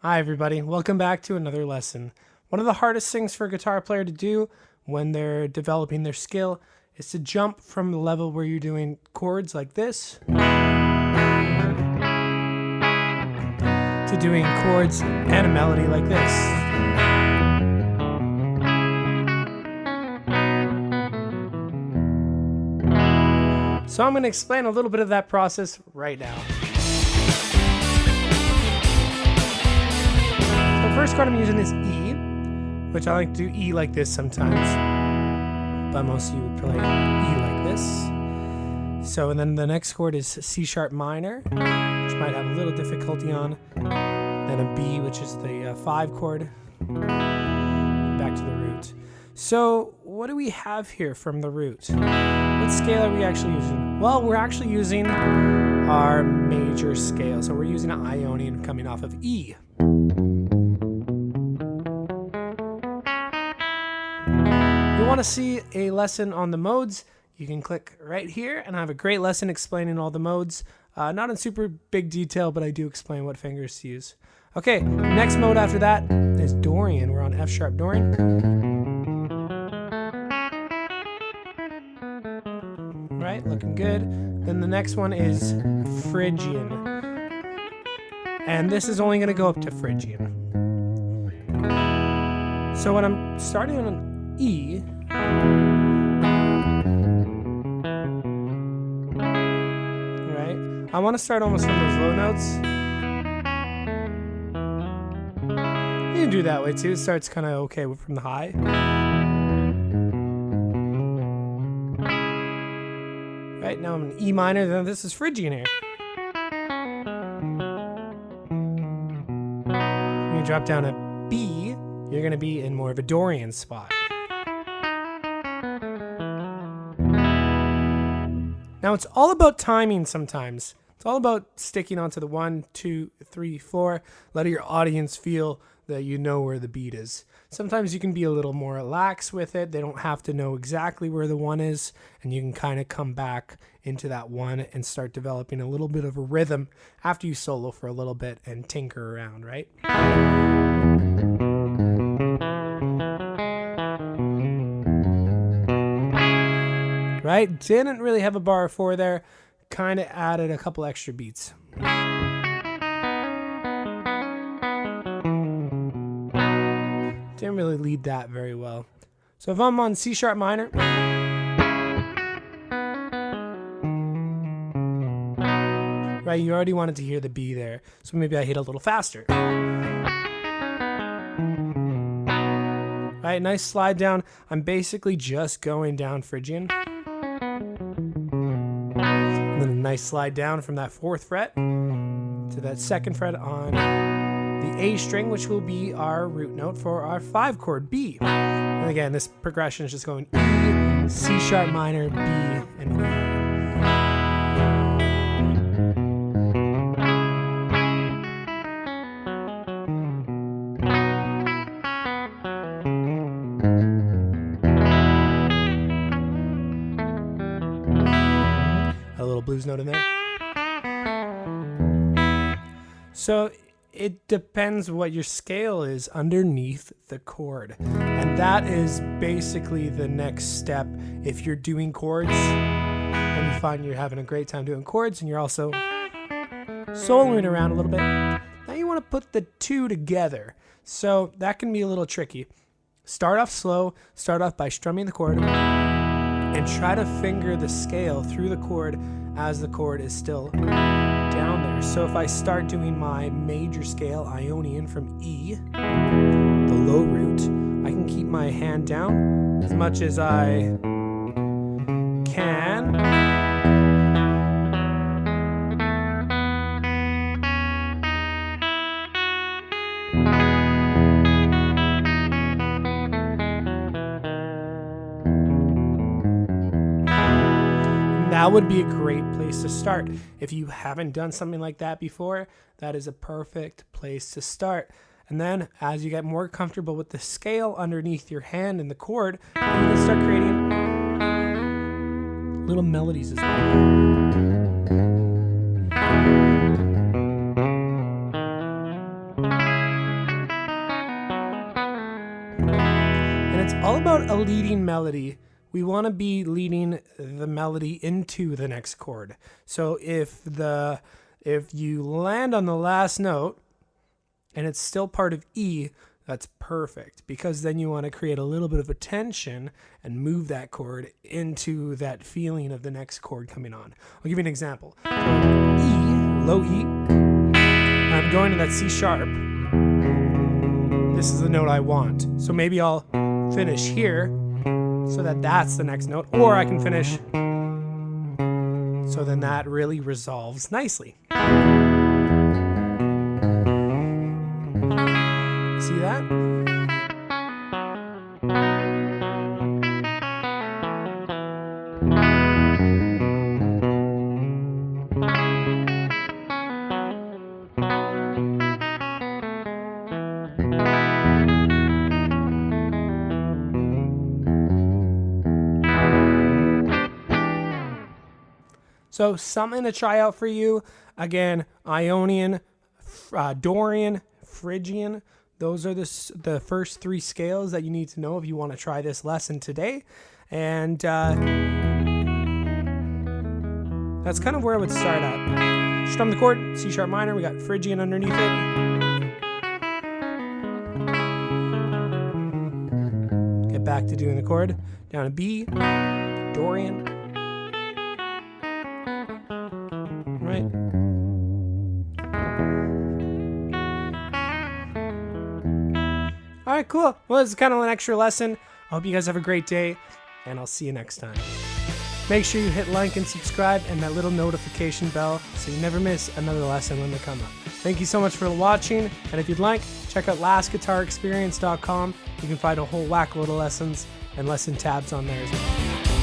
Hi everybody, welcome back to another lesson. One of the hardest things for a guitar player to do when they're developing their skill is to jump from the level where you're doing chords like this to doing chords and a melody like this. So I'm going to explain a little bit of that process right now. First chord I'm using is E, which I like to do E like this sometimes, but most of you would play E like this. So, and then the next chord is C sharp minor, which might have a little difficulty on. Then a B, which is the 5 chord. Back to the root. So, what do we have here from the root? What scale are we actually using? Well, we're actually using our major scale. So we're using an Ionian coming off of E. If you want to see a lesson on the modes, you can click right here and I have a great lesson explaining all the modes. Not in super big detail, but I do explain what fingers to use. Okay, next mode after that is Dorian. We're on F sharp Dorian. Right, looking good. Then the next one is Phrygian. And this is only going to go up to Phrygian. So when I'm starting on E, right? I want to start almost from those low notes. You can do that way too. It starts kind of okay from the high. Right, now I'm in E minor, then this is Phrygian here. When you drop down to B, you're going to be in more of a Dorian spot. Now it's all about timing sometimes. It's all about sticking onto the 1, 2, 3, 4, letting your audience feel that you know where the beat is. Sometimes you can be a little more relaxed with it. They don't have to know exactly where the 1 is, and you can kind of come back into that 1 and start developing a little bit of a rhythm after you solo for a little bit and tinker around, right? Right? Didn't really have a bar 4 there. Kind of added a couple extra beats. Didn't really lead that very well. So if I'm on C sharp minor, right, you already wanted to hear the B there. So maybe I hit a little faster. Right, nice slide down. I'm basically just going down Phrygian. And then a nice slide down from that 4th fret to that 2nd fret on the A string, which will be our root note for our 5 chord B. And again, this progression is just going E, C sharp minor, B, and E. A little blues note in there. So it depends what your scale is underneath the chord. And that is basically the next step if you're doing chords and you find you're having a great time doing chords and you're also soloing around a little bit. Now you want to put the 2 together. So that can be a little tricky. Start off slow, start off by strumming the chord and try to finger the scale through the chord as the chord is still down there. So if I start doing my major scale Ionian from E, the low root, I can keep my hand down as much as I can. That would be a great place to start. If you haven't done something like that before, that is a perfect place to start. And then as you get more comfortable with the scale underneath your hand and the chord, you can start creating little melodies as well. all about a leading melody. We want to be leading the melody into the next chord. So if you land on the last note and it's still part of E, that's perfect, because then you want to create a little bit of a tension and move that chord into that feeling of the next chord coming on. I'll give you an example. So E, low E, I'm going to that C sharp. This is the note I want. So maybe I'll finish here so that that's the next note, or I can finish so then that really resolves nicely. See that? So something to try out for you. Again, Ionian, Dorian, Phrygian. Those are the first 3 scales that you need to know if you want to try this lesson today. And that's kind of where I would start at. Strum the chord, C sharp minor. We got Phrygian underneath it. Get back to doing the chord. Down to B, Dorian. Right. All right, cool. Well, this is kind of an extra lesson. I hope you guys have a great day, and I'll see you next time. Make sure you hit like and subscribe and that little notification bell so you never miss another lesson when they come up. Thank you so much for watching, and if you'd like, check out lastguitarexperience.com. You can find a whole whack load of lessons and lesson tabs on there as well.